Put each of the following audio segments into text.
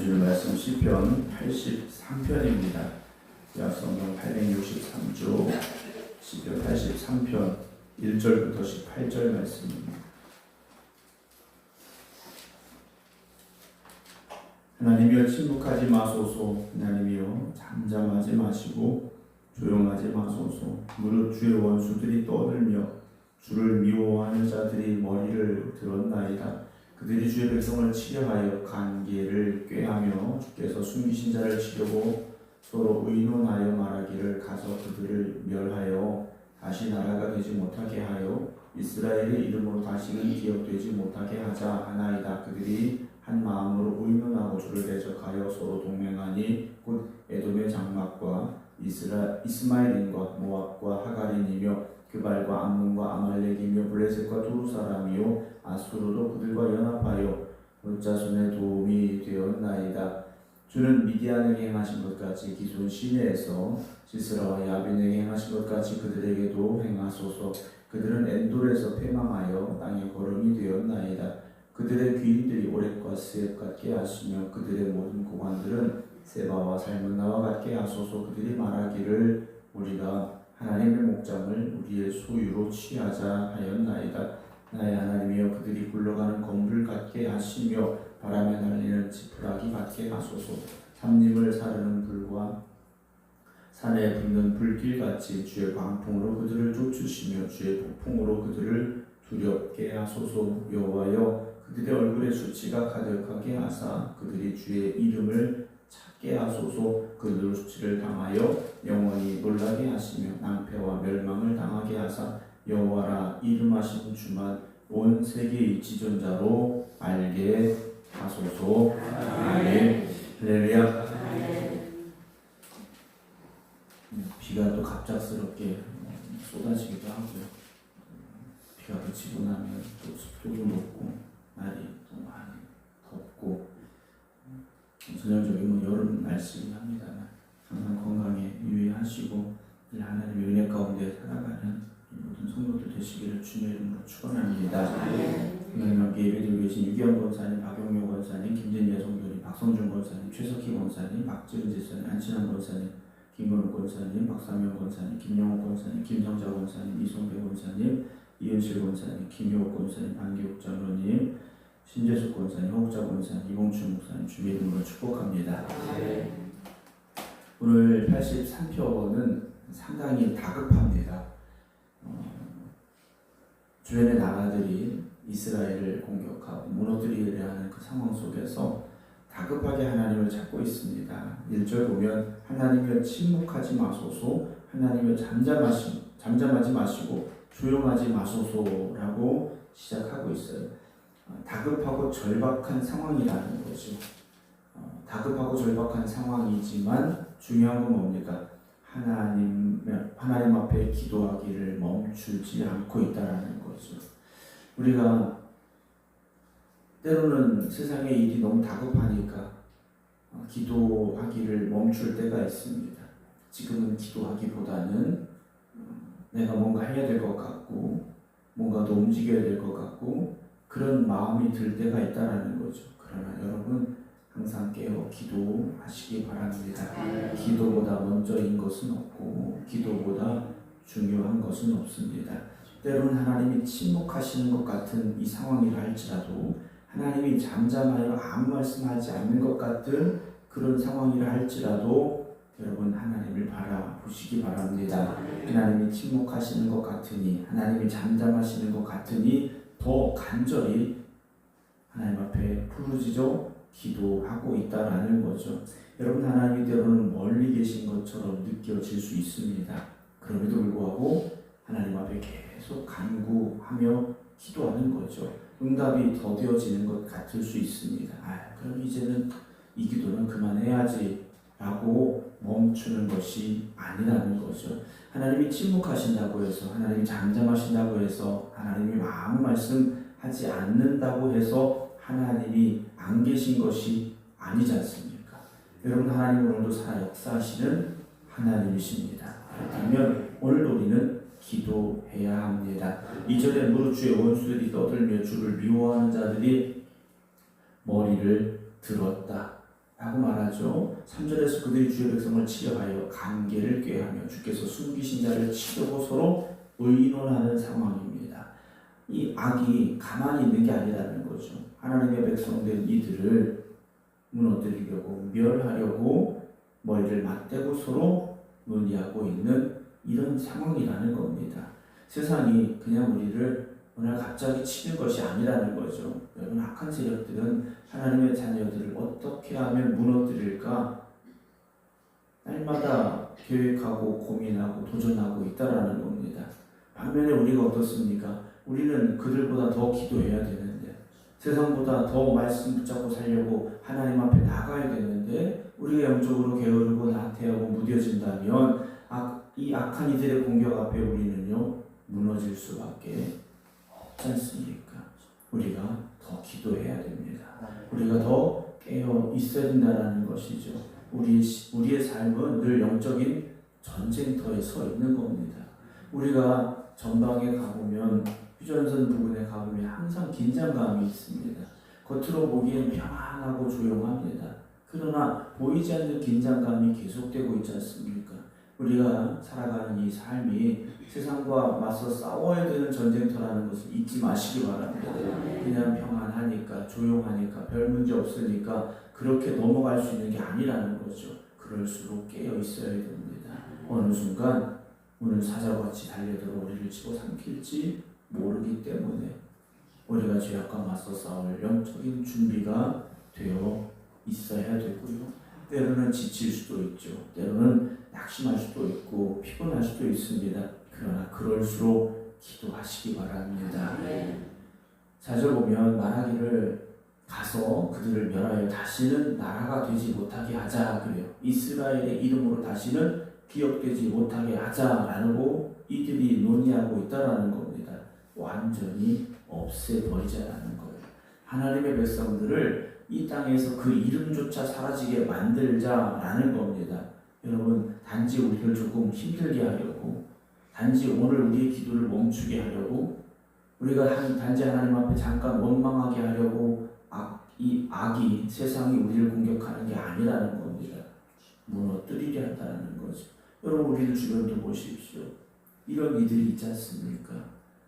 주일 말씀 시편 83편입니다. 성경 863조 시편 83편 1절부터 18절 말씀입니다. 하나님이여 침묵하지 마소서. 하나님이여 잠잠하지 마시고 조용하지 마소서. 무릇 주의 원수들이 떠들며 주를 미워하는 자들이 머리를 들었나이다. 그들이 주의 백성을 치려하여 관계를 꾀하며 주께서 숨기신 자를 치려고 서로 의논하여 말하기를 가서 그들을 멸하여 다시 나라가 되지 못하게 하여 이스라엘의 이름으로 다시는 기억되지 못하게 하자 하나이다. 그들이 한 마음으로 의논하고 주를 대적하여 서로 동맹하니 곧 에돔의 장막과 이스마엘인과 모압과 하갈인이며 그발과 암몬과 아말렉이며 블레셋과 두루 사람이요 아수르도 그들과 연합하여 롯자손의 도움이 되었나이다. 주는 미디안에게 행하신 것 같이 기손 시내에서 시스라와 야빈에게 행하신 것 같이 그들에게도 행하소서. 그들은 엔돌에서 패망하여 땅의 거름이 되었나이다. 그들의 귀인들이 오렉과 스엡 같게 하시며 그들의 모든 고관들은 세바와 살문나와 같게 하소서. 그들이 말하기를 우리가 하나님의 목장을 우리의 소유로 취하자 하였나이다. 나의 하나님이여 그들이 굴러가는 건불 같게 하시며 바람에 날리는 지푸라기 같게 하소서. 삼림을 사르는 불과 산에 붙는 불길같이 주의 광풍으로 그들을 쫓으시며 주의 폭풍으로 그들을 두렵게 하소서. 여호와여 그들의 얼굴에 수치가 가득하게 하사 그들이 주의 이름을 찾게 하소서. 그들 수치를 당하여 영원히 놀라게 하시며 낭패와 멸망을 당하게 하사 여호와라 이름하신 주만 온 세계의 지존자로 알게 하소서. 아멘. 할렐루야. 비가 또 갑작스럽게 쏟아지기도 하고요. 비가 그치고 나면 또 습도도 높고 날이 또 많이 덥고 전형적인 여름 날씨긴 합니다만 항상 건강에 유의하시고 하나님의 은혜 가운데 살아가는 모든 성도들 되시기를 주님의 이름으로 축원합니다. 하나님 함께 예배드리고 계신 유기현 권사님, 박용효 권사님, 김진예 성도님, 박성준 권사님, 최석희 권사님, 박지은 지사님, 안신환 권사님, 김건우 권사님, 박상현 권사님, 김영호 권사님, 김성자 권사님, 이성배 권사님, 이은실 권사님, 김효옥 권사님, 반기욱 장로님, 신재숙 권사님, 허우자 권사님, 이봉춘 목사님 주의 이름으로 축복합니다. 오늘 83편은 상당히 다급합니다. 주변의 나라들이 이스라엘을 공격하고 무너뜨리려 하는 그 상황 속에서 다급하게 하나님을 찾고 있습니다. 1절 보면 하나님이여 침묵하지 마소서. 하나님이여 잠잠하지 마시고 조용하지 마소서라고 시작하고 있어요. 다급하고 절박한 상황이라는 거죠. 다급하고 절박한 상황이지만 중요한 건 뭡니까? 하나님 앞에 기도하기를 멈추지 않고 있다라는 거죠. 우리가 때로는 세상의 일이 너무 다급하니까 기도하기를 멈출 때가 있습니다. 지금은 기도하기보다는 내가 뭔가 해야 될 것 같고 뭔가 더 움직여야 될 것 같고 그런 마음이 들 때가 있다라는 거죠. 그러나 여러분 항상 깨어 기도하시기 바랍니다. 기도보다 먼저인 것은 없고 기도보다 중요한 것은 없습니다. 때로는 하나님이 침묵하시는 것 같은 이 상황이라 할지라도 하나님이 잠잠하여 아무 말씀하지 않는 것 같은 그런 상황이라 할지라도 여러분 하나님을 바라보시기 바랍니다. 하나님이 침묵하시는 것 같으니 하나님이 잠잠하시는 것 같으니 더 간절히 하나님 앞에 부르짖어 기도하고 있다라는 거죠. 여러분 하나님이 때로는 멀리 계신 것처럼 느껴질 수 있습니다. 그럼에도 불구하고 하나님 앞에 계속 간구하며 기도하는 거죠. 응답이 더뎌지는 것 같을 수 있습니다. 그럼 이제는 이 기도는 그만해야지 라고 멈추는 것이 아니라는 거죠. 하나님이 침묵하신다고 해서 하나님이 잠잠하신다고 해서 하나님이 아무 말씀하지 않는다고 해서 하나님이 안 계신 것이 아니지 않습니까? 여러분 하나님은 오늘도 살아 역사하시는 하나님이십니다. 그렇다면 오늘도 우리는 기도해야 합니다. 2절에 무릇 주의 원수들이 떠들며 주를 미워하는 자들이 머리를 들었다. 라고 말하죠. 3절에서 그들이 주의 백성을 치려하여 관계를 꾀하며 주께서 숨기신 자를 치려고 서로 의논하는 상황입니다. 이 악이 가만히 있는 게 아니라는 거죠. 하나님의 백성된 이들을 무너뜨리려고 멸하려고 머리를 맞대고 서로 논의하고 있는 이런 상황이라는 겁니다. 세상이 그냥 우리를 오늘 갑자기 치는 것이 아니라는 거죠. 여러분, 악한 세력들은 하나님의 자녀들을 어떻게 하면 무너뜨릴까 날마다 계획하고 고민하고 도전하고 있다라는 겁니다. 반면에 우리가 어떻습니까? 우리는 그들보다 더 기도해야 되는데, 세상보다 더 말씀 붙잡고 살려고 하나님 앞에 나가야 되는데, 우리가 영적으로 게으르고 나태하고 무뎌진다면 이 악한 이들의 공격 앞에 우리는요 무너질 수밖에 없지 않습니까? 우리가 더 기도해야 됩니다. 우리가 더 깨어 있어야 된다는 것이죠. 우리의 삶은 늘 영적인 전쟁터에 서 있는 겁니다. 우리가 전방에 가보면, 휴전선 부근에 가보면 항상 긴장감이 있습니다. 겉으로 보기엔 평안하고 조용합니다. 그러나 보이지 않는 긴장감이 계속되고 있지 않습니까? 우리가 살아가는 이 삶이 세상과 맞서 싸워야 되는 전쟁터라는 것을 잊지 마시기 바랍니다. 그냥 평안하니까, 조용하니까, 별 문제 없으니까 그렇게 넘어갈 수 있는 게 아니라는 거죠. 그럴수록 깨어 있어야 됩니다. 어느 순간 오늘 사자같이 달려들어 우리를 집어삼킬지 모르기 때문에 우리가 죄악과 맞서 싸울 영적인 준비가 되어 있어야 되고요. 때로는 지칠 수도 있죠. 때로는 낙심할 수도 있고 피곤할 수도 있습니다. 그러나 그럴수록 기도하시기 바랍니다. 4절 보면 말하기를 가서 그들을 멸하여 다시는 나라가 되지 못하게 하자 그래요. 이스라엘의 이름으로 다시는 기억되지 못하게 하자라고 이들이 논의하고 있다라는 겁니다. 완전히 없애버리자라는 거예요. 하나님의 백성들을 이 땅에서 그 이름조차 사라지게 만들자라는 겁니다. 여러분, 단지 우리를 조금 힘들게 하려고, 단지 오늘 우리의 기도를 멈추게 하려고, 우리가 단지 하나님 앞에 잠깐 원망하게 하려고 이 악이, 세상이 우리를 공격하는 게 아니라는 겁니다. 무너뜨리게 한다는 거죠. 여러분, 우리를 주변도 보십시오. 이런 이들이 있지 않습니까?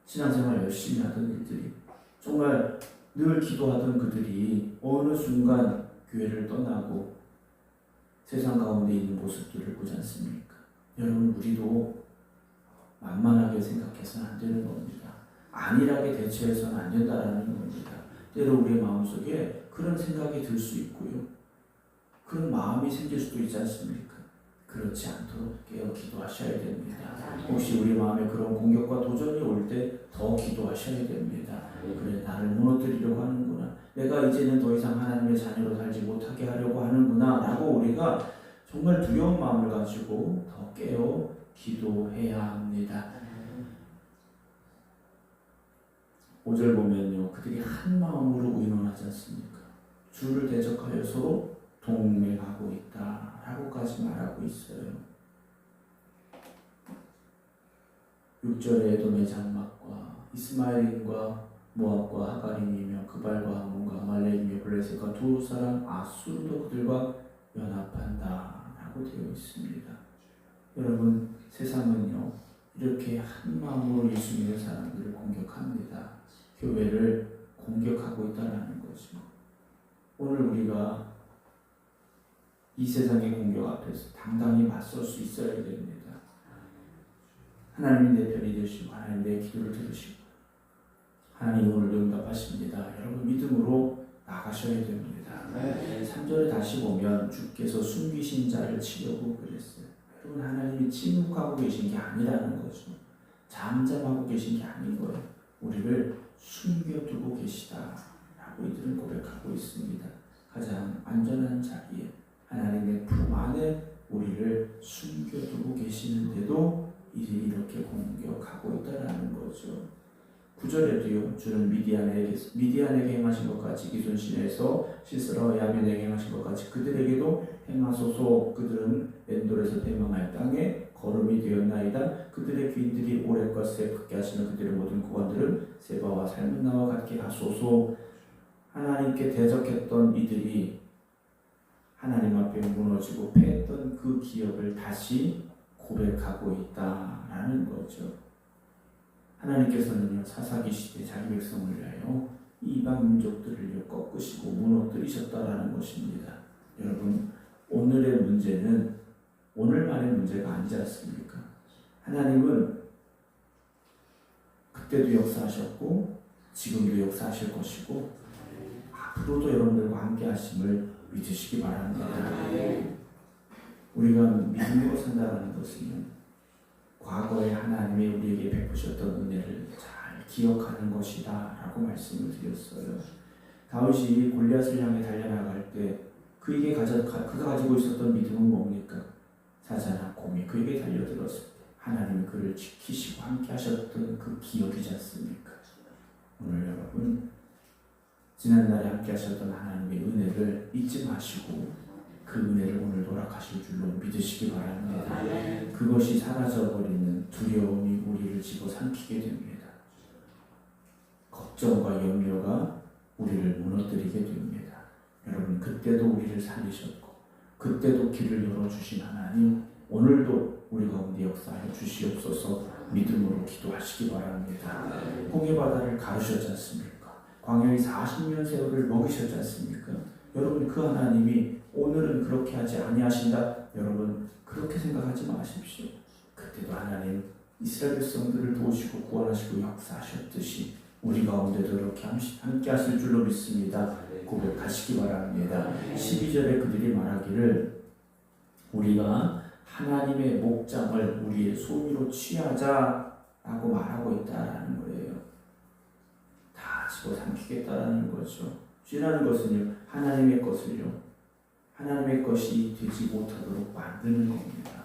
신앙생활 열심히 하던 일들이, 정말 늘 기도하던 그들이 어느 순간 교회를 떠나고 세상 가운데 있는 모습들을 보지 않습니까? 여러분, 우리도 만만하게 생각해서는 안 되는 겁니다. 안일하게 대처해서는 안 된다는 겁니다. 때로 우리의 마음속에 그런 생각이 들 수 있고요. 그런 마음이 생길 수도 있지 않습니까? 그렇지 않도록 깨어 기도하셔야 됩니다. 혹시 우리 마음에 그런 공격과 도전이 올 때 더 기도하셔야 됩니다. 그래, 나를 무너뜨리려고 하는구나. 내가 이제는 더 이상 하나님의 자녀로 살지 못하게 하려고 하는구나 라고 우리가 정말 두려운 마음을 가지고 더 깨어 기도해야 합니다. 5절 보면요, 그들이 한 마음으로 의논하지 않습니까? 주를 대적하여 서로 동맹하고 있다 라고까지 말하고 있어요. 6절에 에돔의 장막과 이스마엘인과 모압과 하가림이며 그발과 함몬과 아말렉이며 블레셋과 두 사람 아수르도 그들과 연합한다 라고 되어 있습니다. 여러분, 세상은요 이렇게 한 마음으로 예수 믿는 사람들을 공격합니다. 교회를 공격하고 있다는 거죠. 오늘 우리가 이 세상의 공격 앞에서 당당히 맞설 수 있어야 됩니다. 하나님이 내 편이 되시고 하나님 내 기도를 들으시고 하나님 오늘 응답하십니다. 여러분, 믿음으로 나가셔야 됩니다. 3절에 다시 보면 주께서 숨기신 자를 치려고 그랬어요. 여러분, 하나님이 침묵하고 계신 게 아니라는 거죠. 잠잠하고 계신 게 아닌 거예요. 우리를 숨겨두고 계시다라고 이들은 고백하고 있습니다. 가장 안전한 자리에 하나님의 품 안에 우리를 숨겨두고 계시는데도 이들이 이렇게 공격하고 있다라는 거죠. 9절에도요, 주는 미디안에게 행하신 것 같이 기손신에서 시스라와 야민에게 행하신 것 같이 그들에게도 행하소서. 그들은 엔돌에서 패망할 땅에 거름이 되었나이다. 그들의 귀인들이 오랫과 새 붙게 하시는 그들의 모든 고관들은 세바와 살문나와 같게 하소서. 하나님께 대적했던 이들이 하나님 앞에 무너지고 패했던 그 기억을 다시 고백하고 있다라는 거죠. 하나님께서는요, 사사기 시대 자기 백성을 위하여 이방 민족들을 꺾으시고 무너뜨리셨다라는 것입니다. 여러분, 오늘의 문제는 오늘만의 문제가 아니지 않습니까? 하나님은 그때도 역사하셨고 지금도 역사하실 것이고 앞으로도 여러분들과 함께 하심을 믿으시기 바랍니다. 우리가 믿음으로 산다는 것은 과거에 하나님이 우리에게 베푸셨던 은혜를 잘 기억하는 것이다 라고 말씀을 드렸어요. 다윗이 골리앗을 향해 달려나갈 때 그가 가지고 있었던 믿음은 뭡니까? 사자나 곰이 그에게 달려들었을 때 하나님이 그를 지키시고 함께 하셨던 그 기억이지 않습니까? 오늘 여러분, 지난날에 함께 하셨던 하나님의 은혜를 잊지 마시고 그 은혜를 오늘 돌아가실 줄로 믿으시기 바랍니다. 그것이 사라져버리는 두려움이 우리를 집어삼키게 됩니다. 걱정과 염려가 우리를 무너뜨리게 됩니다. 여러분, 그때도 우리를 살리셨고 그때도 길을 열어주신 하나님, 오늘도 우리 가운데 역사하여 주시옵소서. 믿음으로 기도하시기 바랍니다. 홍해바다를 가르셨지 않습니까? 광야의 40년 세월을 먹이셨지 않습니까? 여러분, 그 하나님이 오늘은 그렇게 하지 아니하신다. 여러분, 그렇게 생각하지 마십시오. 그때도 하나님 이스라엘 백성들을 도우시고 구원하시고 역사하셨듯이 우리 가운데도 이렇게 함께 하실 줄로 믿습니다. 고백하시기 바랍니다. 12절에 그들이 말하기를 우리가 하나님의 목장을 우리의 소유로 취하자라고 말하고 있다라는 거예요. 다 집어삼키겠다라는 거죠. 취하는 것은요, 하나님의 것을요, 하나님의 것이 되지 못하도록 만드는 겁니다.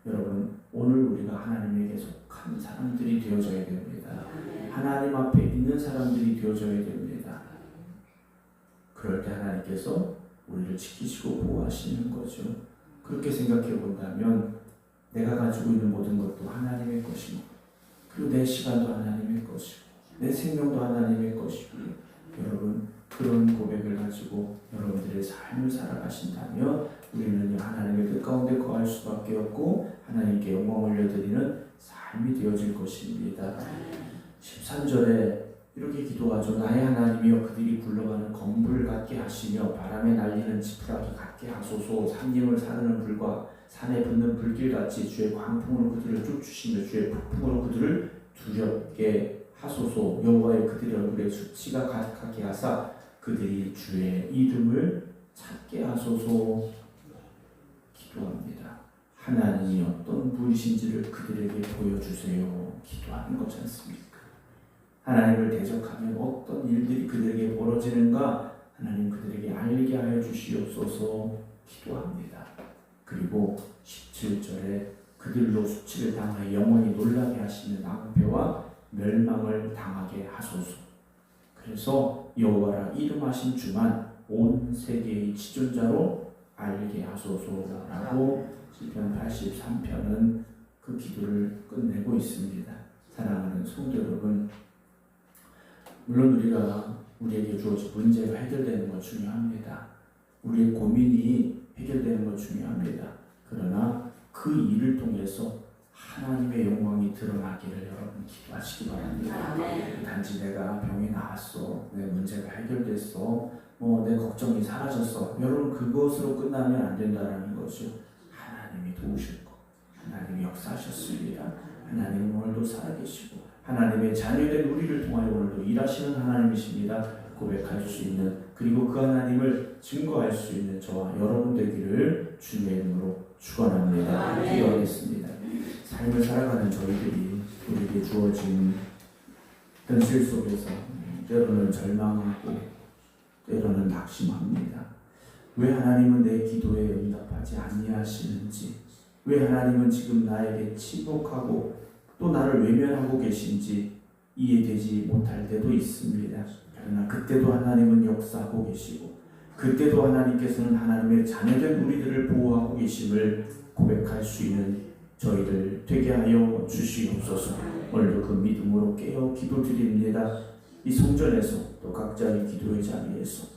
여러분, 오늘 우리가 하나님에게 속한 사람들이 되어져야 됩니다. 하나님 앞에 있는 사람들이 되어져야 됩니다. 그럴 때 하나님께서 우리를 지키시고 보호하시는 거죠. 그렇게 생각해 본다면 내가 가지고 있는 모든 것도 하나님의 것이고, 그리고 내 시간도 하나님의 것이고, 내 생명도 하나님의 것이고, 여러분, 그런 고백을 가지고 여러분들의 삶을 살아가신다면 우리는 하나님의 뜻 가운데 거할 수밖에 없고 하나님께 영광을 올려드리는 삶이 되어질 것입니다. 13절에 이렇게 기도하죠. 나의 하나님이여, 그들이 굴러가는 검불 같게 하시며 바람에 날리는 지푸라기 같게 하소서. 산림을 사르는 불과 산에 붙는 불길같이 주의 광풍으로 그들을 쫓으시며 주의 폭풍으로 그들을 두렵게 하소서. 여호와의 그들의 얼굴에 수치가 가득하게 하사 그들이 주의 이름을 찾게 하소서. 기도합니다. 하나님이 어떤 분이신지를 그들에게 보여주세요. 기도하는 거지 않습니까? 하나님을 대적하면 어떤 일들이 그들에게 벌어지는가 하나님 그들에게 알게 하여 주시옵소서. 기도합니다. 그리고 17절에 그들로 수치를 당하여 영원히 놀라게 하시는 낭패와 멸망을 당하게 하소서. 그래서 여호와라 이름하신 주만 온 세계의 지존자로 알게 하소서라고 시편 83편은 그 기도를 끝내고 있습니다. 사랑하는 성도 여러분, 물론 우리에게 주어진 문제가 해결되는 것 중요합니다. 우리의 고민이 해결되는 것 중요합니다. 그러나 그 일을 통해서 하나님의 영광이 드러나기를 여러분 기도하시기 바랍니다. 단지 내가 병이 나았어, 내 문제가 해결됐어, 내 걱정이 사라졌어, 여러분 그것으로 끝나면 안 된다는 거죠. 하나님이 도우실 거, 하나님이 역사하셨습니다. 하나님은 오늘도 살아계시고 하나님의 자녀된 우리를 통하여 오늘도 일하시는 하나님이십니다. 고백할 수 있는, 그리고 그 하나님을 증거할 수 있는 저와 여러분 되기를 주님의 이름으로 축원합니다. 기도하겠습니다. 삶을 살아가는 저희들이 우리에게 주어진 현실 속에서 때로는 절망하고 때로는 낙심합니다. 왜 하나님은 내 기도에 응답하지 아니하시는지, 왜 하나님은 지금 나에게 침묵하고 또 나를 외면하고 계신지 이해되지 못할 때도 있습니다. 그러나 그때도 하나님은 역사하고 계시고 그때도 하나님께서는 하나님의 자녀된 우리들을 보호하고 계심을 고백할 수 있는 저희들 되게 하여 주시옵소서. 오늘도 그 믿음으로 깨어 기도드립니다. 이 성전에서 또 각자의 기도의 자리에서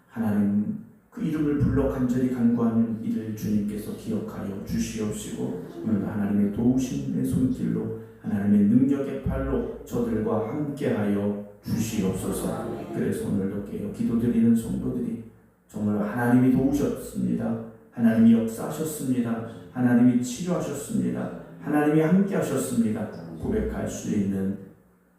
하나님 그 이름을 불러 간절히 간구하는 이를 주님께서 기억하여 주시옵시고 오늘 하나님의 도우심의 손길로 하나님의 능력의 팔로 저들과 함께하여 주시옵소서. 그래서 오늘도 깨어 기도드리는 성도들이 정말 하나님이 도우셨습니다. 하나님이 역사하셨습니다. 하나님이 치료하셨습니다. 하나님이 함께하셨습니다. 고백할 수 있는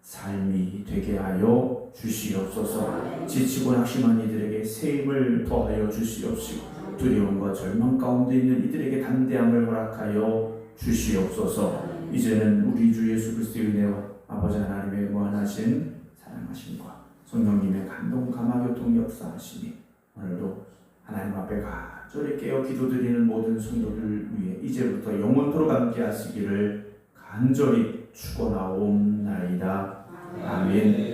삶이 되게 하여 주시옵소서. 지치고 낙심한 이들에게 새 힘을 더하여 주시옵시고 두려움과 절망 가운데 있는 이들에게 담대함을 허락하여 주시옵소서. 이제는 우리 주 예수 그리스도의 은혜와 아버지 하나님의 무한하신 사랑하심과 성령님의 감동 감화교통 역사하심이 오늘도 하나님 앞에 간절히 깨어 기도드리는 모든 성도들 위해 이제부터 영원토록 함께 하시기를 간절히 축원하옵나이다. 아멘.